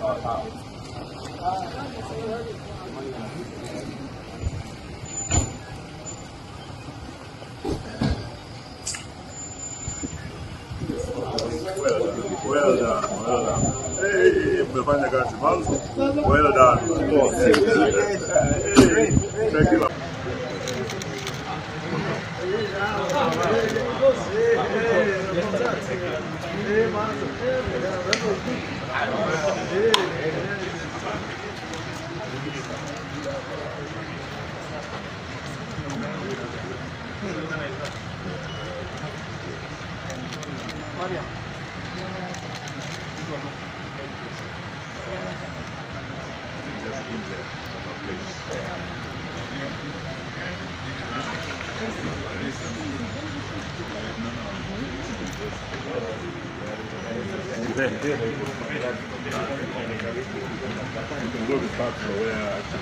Well done, well done. Hey, umefanya kazi mwanzo. Well done. Hey, thank you. Good start for where I can